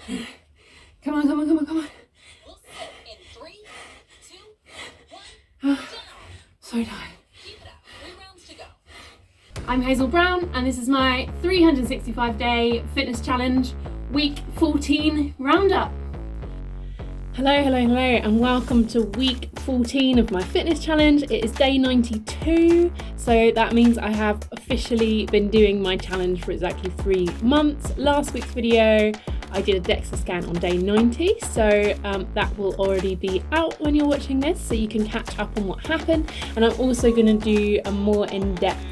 Come on, come on, come on, come on. We'll sit in 3, 2, 1, Oh, down. so tired. Keep it up. 3 rounds to go. I'm Hazel Brown and this is my 365-day fitness challenge, week 14 roundup. Hello, and welcome to week 14 of my fitness challenge. It is day 92, so that means I have officially been doing my challenge for exactly 3 months. Last week's video, I did a DEXA scan on day 90, so that will already be out when you're watching this, so you can catch up on what happened. And I'm also going to do a more in-depth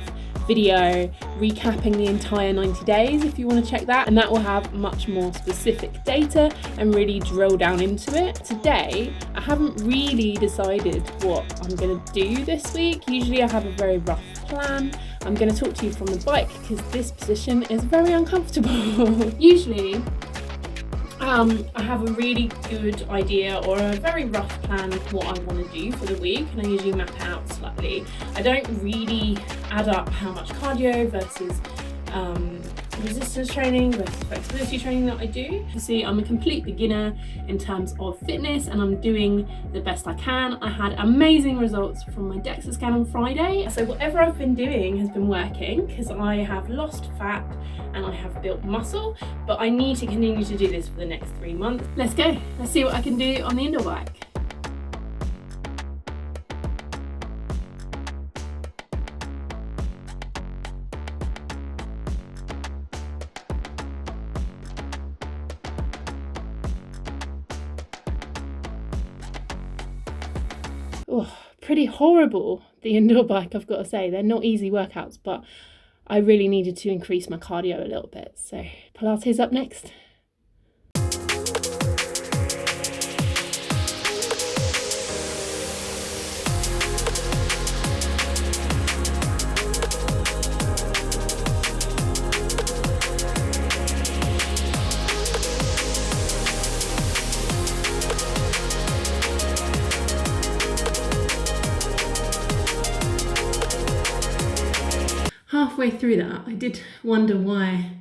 video recapping the entire 90 days if you want to check that, and that will have much more specific data and really drill down into it. Today I haven't really decided what I'm going to do this week. Usually I have a very rough plan. I'm going to talk to you from the bike because this position is very uncomfortable. Usually I have a really good idea or a very rough plan of what I want to do for the week, and I usually map it out slightly. I don't really add up how much cardio versus resistance training versus flexibility training that I do. You see, I'm a complete beginner in terms of fitness and I'm doing the best I can. I had amazing results from my DEXA scan on Friday. So whatever I've been doing has been working because I have lost fat and I have built muscle, but I need to continue to do this for the next 3 months. Let's go. Let's see what I can do on the indoor bike. Oh, pretty horrible, the indoor bike, I've got to say. They're not easy workouts, but I really needed to increase my cardio a little bit. So Pilates up next. Halfway through that, I did wonder why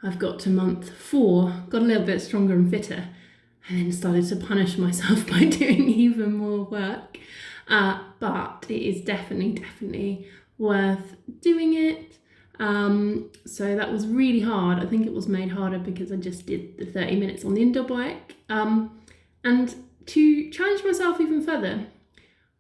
I've got to month 4, got a little bit stronger and fitter, and then started to punish myself by doing even more work. But it is definitely worth doing it. So that was really hard. I think it was made harder because I just did the 30 minutes on the indoor bike. And to challenge myself even further,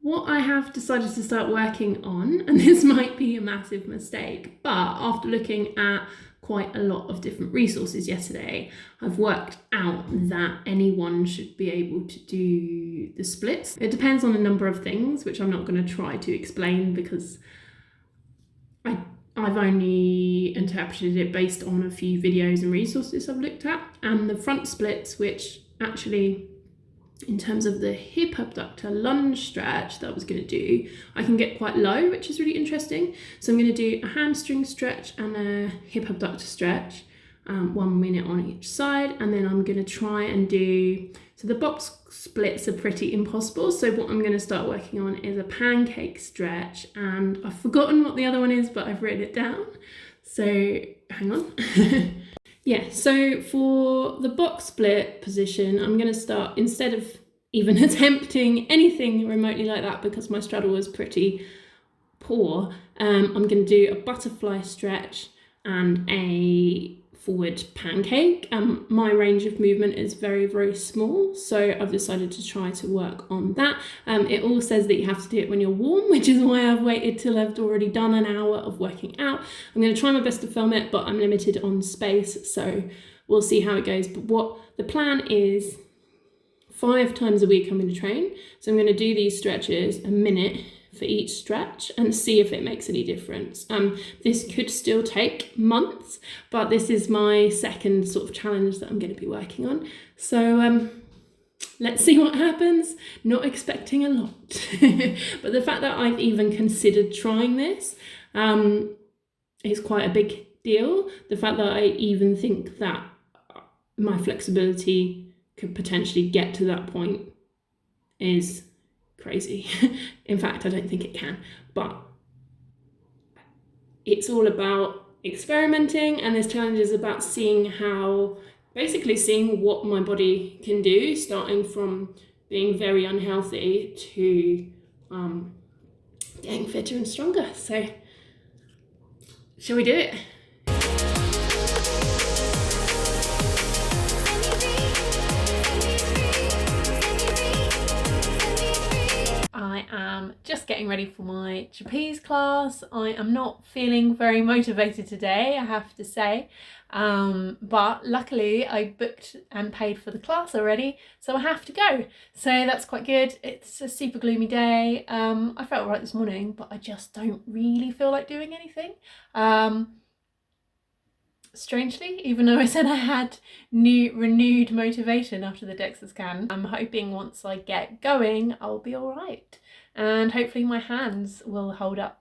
what I have decided to start working on, and this might be a massive mistake, but after looking at quite a lot of different resources yesterday, I've worked out that anyone should be able to do the splits. It depends on a number of things, which I'm not going to try to explain because I've only interpreted it based on a few videos and resources I've looked at. And the front splits, which actually, in terms of the hip abductor lunge stretch that I was going to do, I can get quite low, which is really interesting. So I'm going to do a hamstring stretch and a hip abductor stretch, 1 minute on each side, and then I'm going to try and do, so the box splits are pretty impossible, so what I'm going to start working on is a pancake stretch, and I've forgotten what the other one is, but I've written it down, so hang on. Yeah, so for the box split position, I'm going to start, instead of even attempting anything remotely like that because my straddle was pretty poor, I'm going to do a butterfly stretch and a forward pancake. My range of movement is very small, so I've decided to try to work on that. It all says that you have to do it when you're warm, which is why I've waited till I've already done an hour of working out. I'm going to try my best to film it, but I'm limited on space, so we'll see how it goes. But what the plan is, 5 times a week I'm going to train, so I'm going to do these stretches a minute for each stretch and see if it makes any difference. This could still take months, but this is my second sort of challenge that I'm going to be working on. So let's see what happens. Not expecting a lot. But the fact that I've even considered trying this is quite a big deal. The fact that I even think that my flexibility could potentially get to that point is crazy. In fact, I don't think it can, but it's all about experimenting, and this challenge is about seeing how basically seeing what my body can do, starting from being very unhealthy to getting fitter and stronger. So shall we do it? I am just getting ready for my trapeze class. I am not feeling very motivated today, I have to say, but luckily I booked and paid for the class already, so I have to go. So that's quite good. It's a super gloomy day. I felt right this morning, but I just don't really feel like doing anything. Strangely, even though I said I had renewed motivation after the DEXA scan, I'm hoping once I get going I'll be all right, and hopefully my hands will hold up.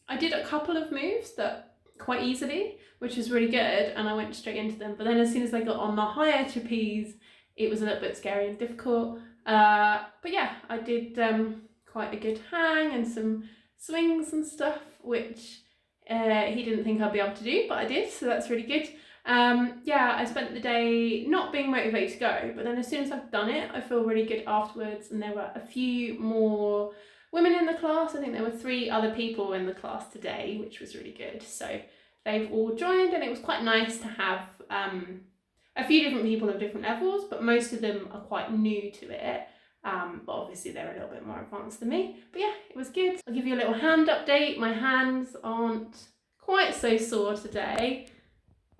I did a couple of moves that quite easily, which was really good, and I went straight into them. But then as soon as I got on the higher trapeze, it was a little bit scary and difficult. But yeah, I did quite a good hang and some swings and stuff, which he didn't think I'd be able to do, but I did, so that's really good. Yeah, I spent the day not being motivated to go, but then as soon as I've done it, I feel really good afterwards, and there were a few more women in the class. I think there were 3 other people in the class today, which was really good. So they've all joined, and it was quite nice to have a few different people of different levels, but most of them are quite new to it. But obviously they're a little bit more advanced than me. But yeah, it was good. I'll give you a little hand update. My hands aren't quite so sore today.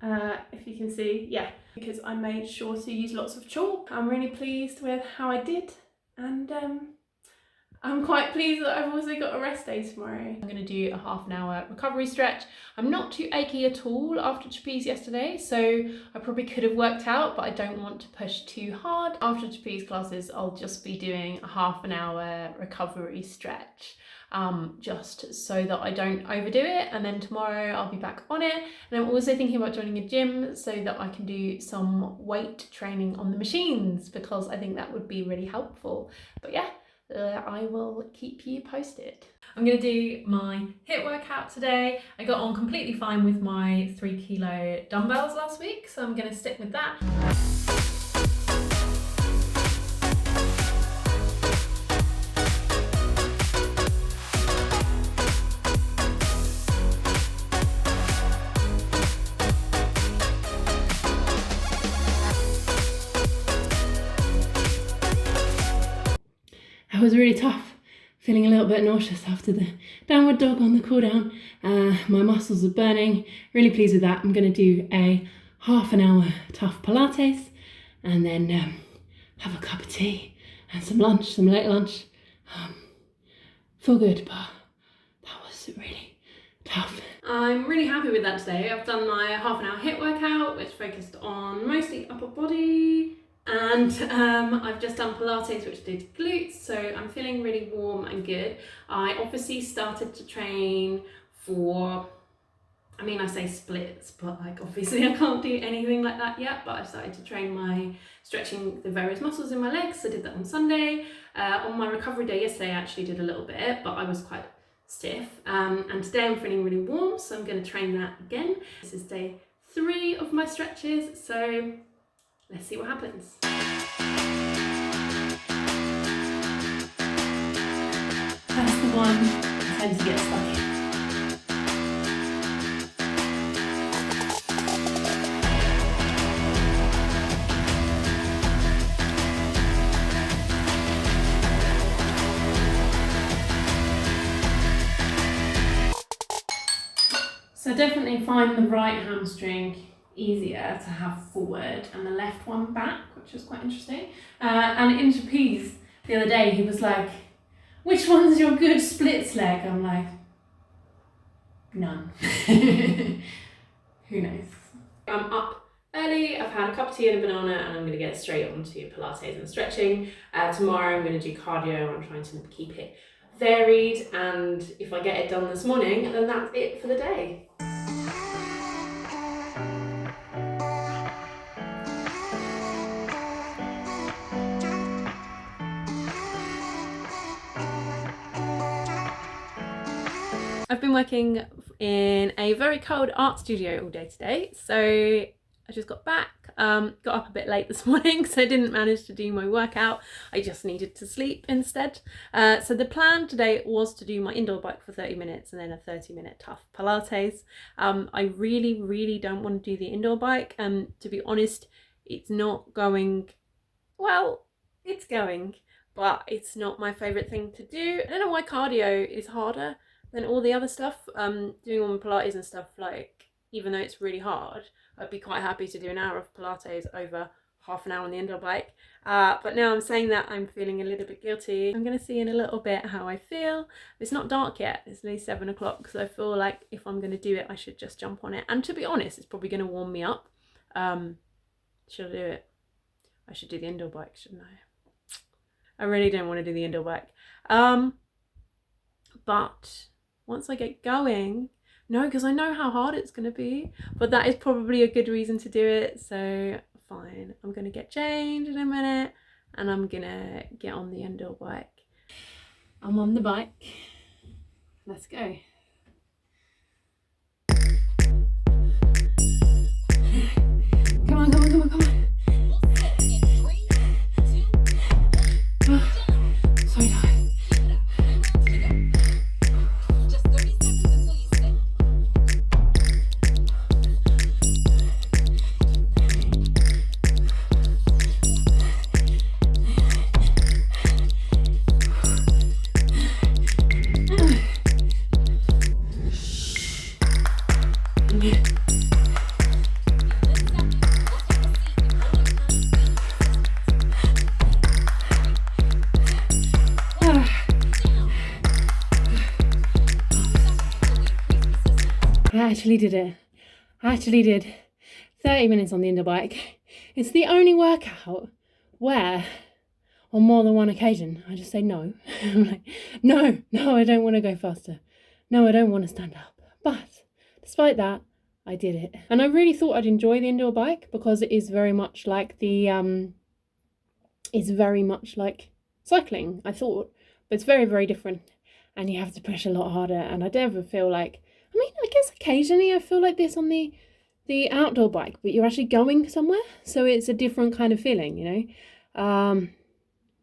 If you can see, yeah, because I made sure to use lots of chalk. I'm really pleased with how I did, and I'm quite pleased that I've also got a rest day tomorrow. I'm going to do a half an hour recovery stretch. I'm not too achy at all after trapeze yesterday, so I probably could have worked out, but I don't want to push too hard. After trapeze classes, I'll just be doing a half an hour recovery stretch, just so that I don't overdo it, and then tomorrow I'll be back on it. And I'm also thinking about joining a gym so that I can do some weight training on the machines, because I think that would be really helpful. But yeah, I will keep you posted. I'm going to do my HIIT workout today. I got on completely fine with my 3 kilo dumbbells last week, so I'm going to stick with that. That was really tough, feeling a little bit nauseous after the downward dog on the cool down. My muscles are burning, really pleased with that. I'm going to do a half an hour tough pilates, and then have a cup of tea and some lunch, some late lunch. Feel good, but that was really tough. I'm really happy with that today. I've done my half an hour HIIT workout, which focused on mostly upper body, and I've just done Pilates, which did glutes, so I'm feeling really warm and good. I obviously started to train for, I mean, I say splits, but like obviously I can't do anything like that yet, but I started to train my stretching the various muscles in my legs. I did that on Sunday. On my recovery day yesterday, I actually did a little bit, but I was quite stiff. And today I'm feeling really warm, so I'm going to train that again. This is day 3 of my stretches, so let's see what happens. That's the one I tend to get stuck in. So I definitely find the right hamstring easier to have forward and the left one back, which is quite interesting. And in trapeze, The other day he was like, which one's your good splits leg? I'm like, none. Who knows? I'm up early, I've had a cup of tea and a banana, and I'm going to get straight onto Pilates and stretching. Tomorrow I'm going to do cardio. I'm trying to keep it varied, and if I get it done this morning, then that's it for the day. I've been working in a very cold art studio all day today, so I just got back, got up a bit late this morning, so I didn't manage to do my workout. I just needed to sleep instead. So the plan today was to do my indoor bike for 30 minutes and then a 30-minute tough Pilates. I really don't want to do the indoor bike. To be honest, it's not going, well, it's going, but it's not my favourite thing to do. I don't know why cardio is harder than all the other stuff. Doing all my Pilates and stuff, like, even though it's really hard, I'd be quite happy to do an hour of Pilates over half an hour on the indoor bike. But now I'm saying that, I'm feeling a little bit guilty. I'm going to see in a little bit how I feel. It's not dark yet, it's only 7 o'clock, so I feel like if I'm going to do it, I should just jump on it. And to be honest, it's probably going to warm me up. Should I do it? I should do the indoor bike, shouldn't I? I really don't want to do the indoor bike. But once I get going, no, because I know how hard it's going to be, but that is probably a good reason to do it, so fine. I'm going to get changed in a minute and I'm going to get on the indoor bike. I'm on the bike. Let's go. Come on, come on, come on, come on. So tired. I actually did it. I actually did 30 minutes on the indoor bike. It's the only workout where, on more than one occasion, I just say no. I'm like, no, I don't want to go faster. No, I don't want to stand up. But despite that, I did it. And I really thought I'd enjoy the indoor bike because it is very much like it's very much like cycling, I thought. But it's very, very different. And you have to push a lot harder. And I never feel like, I mean, I guess occasionally I feel like this on the outdoor bike, but you're actually going somewhere, so it's a different kind of feeling, you know.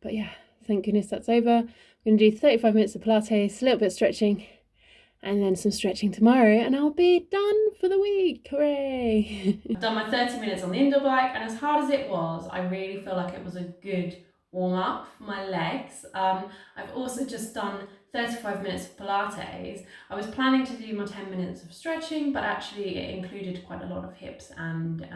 But yeah, thank goodness that's over. I'm going to do 35 minutes of Pilates, a little bit of stretching, and then some stretching tomorrow, and I'll be done for the week. Hooray! I've done my 30 minutes on the indoor bike, and as hard as it was, I really feel like it was a good warm up for my legs. I've also just done 35 minutes of Pilates. I was planning to do my 10 minutes of stretching, but actually it included quite a lot of hips and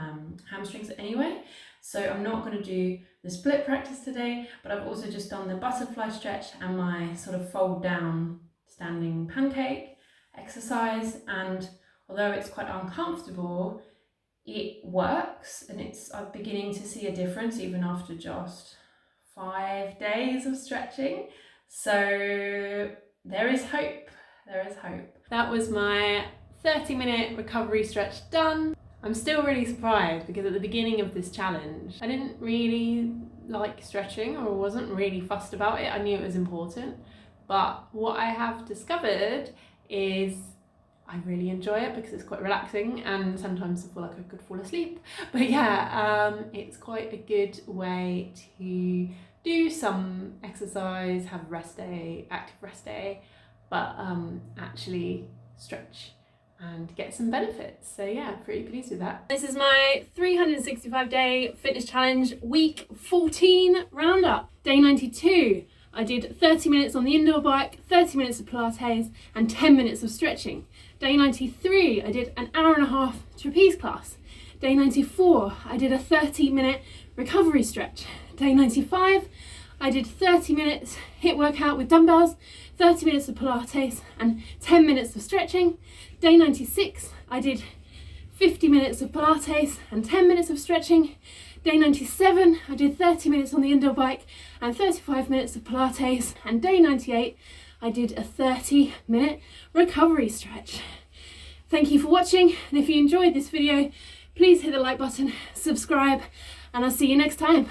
hamstrings anyway. So I'm not going to do the split practice today, but I've also just done the butterfly stretch and my sort of fold down standing pancake exercise. And although it's quite uncomfortable, it works, and I'm beginning to see a difference even after just 5 days of stretching. So there is hope. There is hope. That was my 30-minute recovery stretch done. I'm still really surprised because at the beginning of this challenge, I didn't really like stretching or wasn't really fussed about it. I knew it was important. But what I have discovered is I really enjoy it because it's quite relaxing, and sometimes I feel like I could fall asleep. But yeah, it's quite a good way to do some exercise, have a rest day, active rest day, but actually stretch and get some benefits. So yeah, pretty pleased with that. This is my 365-day fitness challenge, week 14 roundup. Day 92, I did 30 minutes on the indoor bike, 30 minutes of Pilates, and 10 minutes of stretching. Day 93, I did an hour and a half trapeze class. Day 94, I did a 30-minute recovery stretch. Day 95, I did 30 minutes HIIT workout with dumbbells, 30 minutes of Pilates and 10 minutes of stretching. Day 96, I did 50 minutes of Pilates and 10 minutes of stretching. Day 97, I did 30 minutes on the indoor bike and 35 minutes of Pilates. And day 98, I did a 30-minute recovery stretch. Thank you for watching, and if you enjoyed this video, please hit the like button, subscribe, and I'll see you next time.